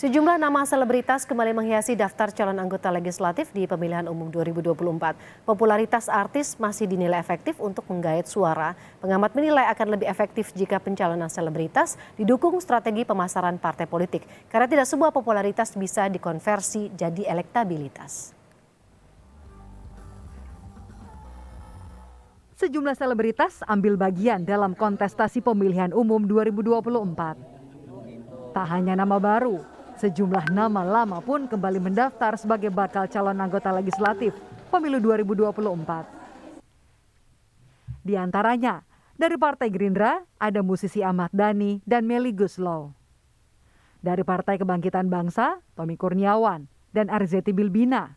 Sejumlah nama selebritas kembali menghiasi daftar calon anggota legislatif di pemilihan umum 2024. Popularitas artis masih dinilai efektif untuk menggait suara. Pengamat menilai akan lebih efektif jika pencalonan selebritas didukung strategi pemasaran partai politik. Karena tidak semua popularitas bisa dikonversi jadi elektabilitas. Sejumlah selebritas ambil bagian dalam kontestasi pemilihan umum 2024. Tak hanya nama baru, sejumlah nama lama pun kembali mendaftar sebagai bakal calon anggota legislatif pemilu 2024. Di antaranya, dari Partai Gerindra ada musisi Ahmad Dhani dan Melly Goeslaw. Dari Partai Kebangkitan Bangsa, Tommy Kurniawan dan Arzetti Bilbina.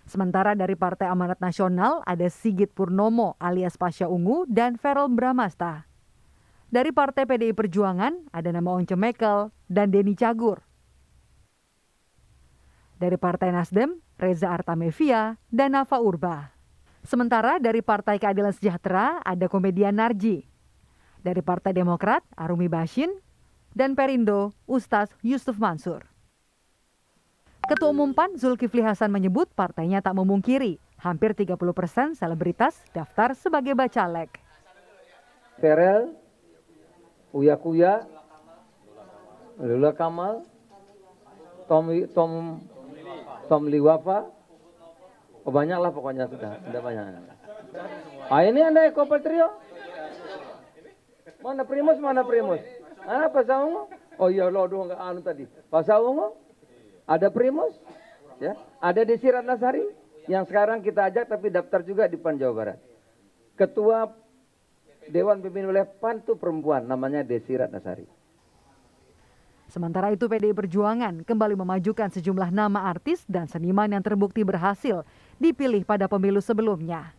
Sementara dari Partai Amanat Nasional ada Sigit Purnomo alias Pasha Ungu dan Verrel Bramasta. Dari Partai PDI Perjuangan ada nama Once Mekel dan Denny Cagur. Dari Partai Nasdem, Reza Artamevia dan Nafa Urbah. Sementara dari Partai Keadilan Sejahtera ada komedian Narji. Dari Partai Demokrat, Arumi Bashin. Dan Perindo, Ustaz Yusuf Mansur. Ketua Umum PAN Zulkifli Hasan menyebut partainya tak memungkiri hampir 30% selebritas daftar sebagai bacalek. Verrel, Uya Kuya, Lula Kamal, Tom Liwafa, banyak lah pokoknya sudah banyak. Ini Anda Eko Patrio? Mana Primus? Pasal Ungu? Oh iya lo doang nggak anu tadi. Pasal Ungu? Ada Primus? Ya, ada Desi Ratnasari yang sekarang kita ajak tapi daftar juga di PAN Jawa Barat. Ketua Dewan Pimpinan Wilayah PAN itu perempuan, namanya Desi Ratnasari. Sementara itu PDI Perjuangan kembali memajukan sejumlah nama artis dan seniman yang terbukti berhasil dipilih pada pemilu sebelumnya.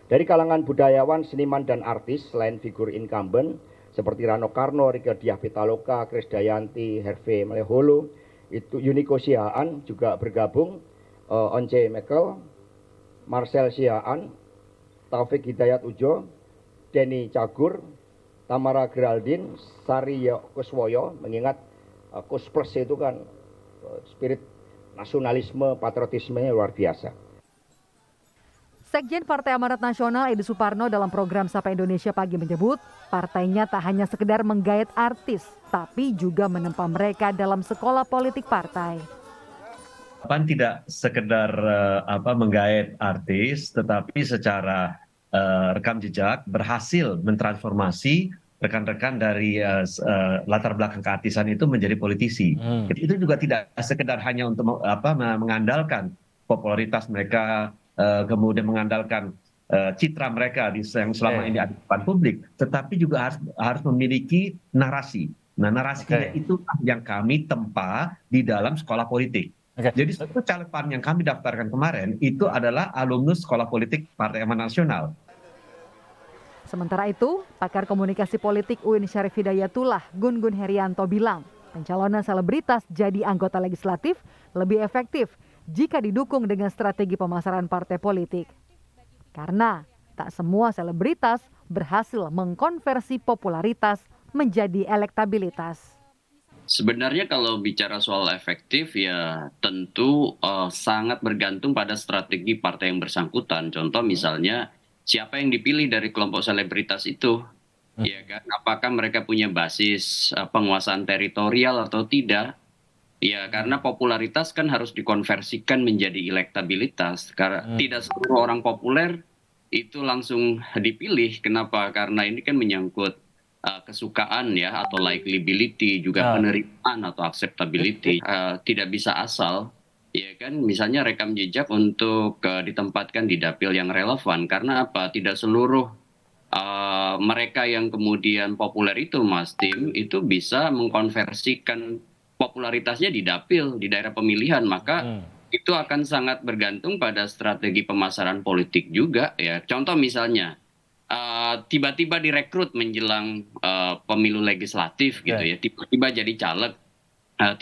Dari kalangan budayawan, seniman dan artis selain figur incumbent seperti Rano Karno, Rieke Diah Pitaloka, Krisdayanti, Herve Maleholo, itu Yuniko Sihaan juga bergabung, Once Mekel, Marcel Sihaan, Taufik Hidayat Ujo, Denny Cagur, Tamara Geraldine, Sari Kuswoyo, mengingat Kus Plus itu kan spirit nasionalisme, patriotismenya luar biasa. Sekjen Partai Amanat Nasional Edi Suparno dalam program Sapa Indonesia Pagi menyebut partainya tak hanya sekedar menggait artis, tapi juga menempa mereka dalam sekolah politik partai. PAN tidak sekedar menggait artis, tetapi secara rekam jejak berhasil mentransformasi rekan-rekan dari latar belakang keartisan itu menjadi politisi. Itu juga tidak sekedar hanya untuk mengandalkan popularitas mereka, kemudian mengandalkan citra mereka yang selama ini ada di depan publik, tetapi juga harus memiliki narasi. Nah, narasinya itu yang kami tempa di dalam sekolah politik. Jadi satu caleg PAN yang kami daftarkan kemarin itu adalah alumnus sekolah politik Partai Amanat Nasional. Sementara itu, pakar komunikasi politik UIN Syarif Hidayatullah Gun Gun Herianto bilang, pencalonan selebritas jadi anggota legislatif lebih efektif jika didukung dengan strategi pemasaran partai politik. Karena tak semua selebritas berhasil mengkonversi popularitas menjadi elektabilitas. Sebenarnya kalau bicara soal efektif ya tentu sangat bergantung pada strategi partai yang bersangkutan. Contoh misalnya siapa yang dipilih dari kelompok selebritas itu, ya kan? Apakah mereka punya basis penguasaan teritorial atau tidak? Ya karena popularitas kan harus dikonversikan menjadi elektabilitas. Karena tidak seluruh orang populer itu langsung dipilih. Kenapa? Karena ini kan menyangkut kesukaan ya atau likability, juga penerimaan atau acceptability. Tidak bisa asal, ya kan, misalnya rekam jejak untuk ditempatkan di dapil yang relevan. Karena apa? Tidak seluruh mereka yang kemudian populer itu, Mas Tim, itu bisa mengkonversikan popularitasnya di dapil, di daerah pemilihan. Maka itu akan sangat bergantung pada strategi pemasaran politik juga ya. Contoh misalnya tiba-tiba direkrut menjelang pemilu legislatif gitu ya, tiba-tiba jadi caleg,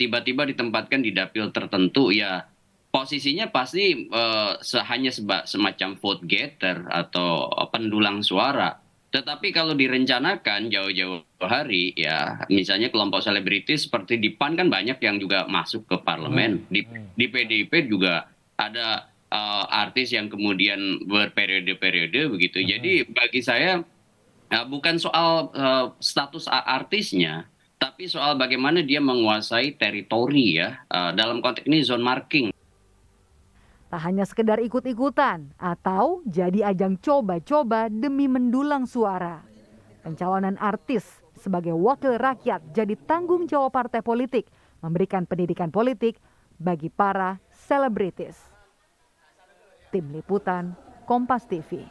tiba-tiba ditempatkan di dapil tertentu ya, posisinya pasti hanya semacam vote getter atau pendulang suara. Tetapi kalau direncanakan jauh-jauh hari, ya misalnya kelompok selebritis seperti di PAN kan banyak yang juga masuk ke parlemen. Di PDIP juga ada artis yang kemudian berperiode-periode begitu. Jadi bagi saya bukan soal status artisnya, tapi soal bagaimana dia menguasai teritori ya. Dalam konteks ini zone marking. Tak hanya sekedar ikut-ikutan atau jadi ajang coba-coba demi mendulang suara. Pencalonan artis sebagai wakil rakyat jadi tanggung jawab partai politik memberikan pendidikan politik bagi para selebritis. Tim Liputan, Kompas TV.